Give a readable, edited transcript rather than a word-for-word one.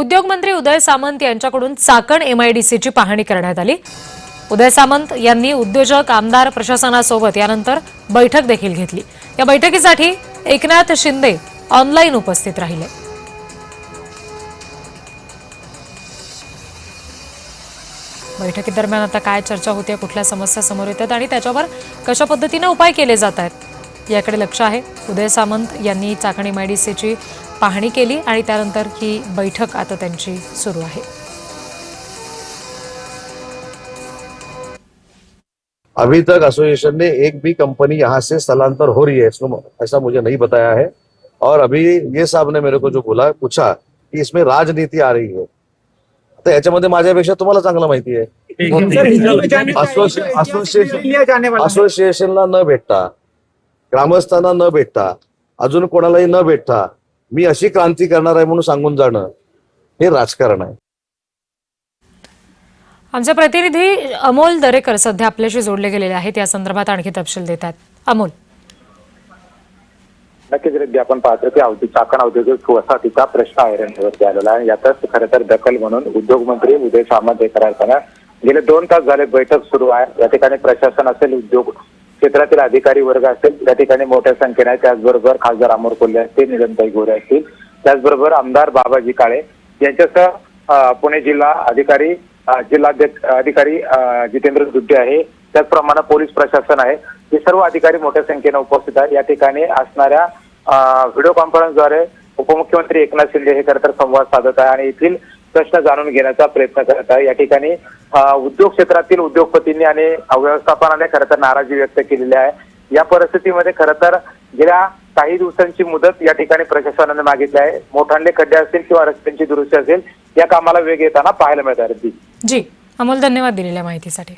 उद्योगमंत्री उदय सामंत यांच्याकडून चाकण एमआयडीसीची पाहणी करण्यात आली। उदय सामंत यांनी उद्योजक, आमदार, प्रशासनासोबत यानंतर बैठक देखील घेतली। या बैठकीसाठी एकनाथ शिंदे ऑनलाईन उपस्थित राहिले। बैठकीदरम्यान आता काय चर्चा होते, कुठल्या समस्या समोर येतात आणि त्याच्यावर कशा पद्धतीने उपाय केले जात आहेत याकडे लक्ष आहे। उदय सामंत यांनी चाकण एमआयडीसीची पाहणी केली आणि त्यानंतर ही बैठक आता त्यांची सुरू आहे। अभी तक एसोसिएशन ने एक भी कंपनी यहाँ से स्थलांतर हो रही है ऐसा मुझे नहीं बताया है। और अभी ये साहब ने मेरे को जो पूछा कि इसमें राजनीति आ रही है, तो याच्यामध्ये माझ्यापेक्षा तुम्हाला चांगलं माहिती आहे। असोसिएशनला न भेटता, ग्रामस्थांना न भेटता, अजून कोणालाही न भेटता मी अशी क्रांती करणार आहे म्हणून सांगून जाणं हे राजकारण आहे। आमचे प्रतिनिधी अमोल दरेकर सध्या आपल्याशी जोडले गेलेले आहेत, या संदर्भात आणखी तपशील देतात। अमोल, नक्कीच रेड्डी, आपण पाहतो की चाकण औद्योगिक वसाहतीचा प्रश्न ऐरणीवरती आलेला आहे। यातच खरं तर दखल म्हणून उद्योगमंत्री उदय सामंत हे गेले 2 तास झाले बैठक सुरू आहे। या ठिकाणी प्रशासन असेल, उद्योग क्षेत्रातील अधिकारी वर्ग असेल, त्या ठिकाणी मोठ्या संख्येने, त्याचबरोबर खासदार अमोल कोल्हे असतील, निलमताई गोरे असतील, त्याचबरोबर आमदार बाबाजी काळे यांच्यासह पुणे जिल्हा अधिकारी, जिल्हाध्यक्ष अधिकारी जितेंद्र दुड्डे आहे, त्याचप्रमाणे पोलीस प्रशासन आहे, हे सर्व अधिकारी मोठ्या संख्येने उपस्थित आहेत। या ठिकाणी असणाऱ्या व्हिडिओ कॉन्फरन्सद्वारे उपमुख्यमंत्री एकनाथ शिंदे हे खरं तर संवाद साधत आहे आणि येथील प्रश्न जाणून घेण्याचा प्रयत्न करत आहे। या ठिकाणी उद्योग क्षेत्रातील उद्योगपतींनी आणि व्यवस्थापनाने खरं तर नाराजी व्यक्त केलेली आहे। या परिस्थितीमध्ये खरं तर गेल्या काही दिवसांची मुदत या ठिकाणी प्रशासनाने मागितली आहे। मोठाले खड्डे असतील किंवा रस्त्यांची दुरुस्ती असेल, या कामाला वेग येताना पाहायला मिळत आहे। जी अमोल, धन्यवाद दिलेल्या माहितीसाठी।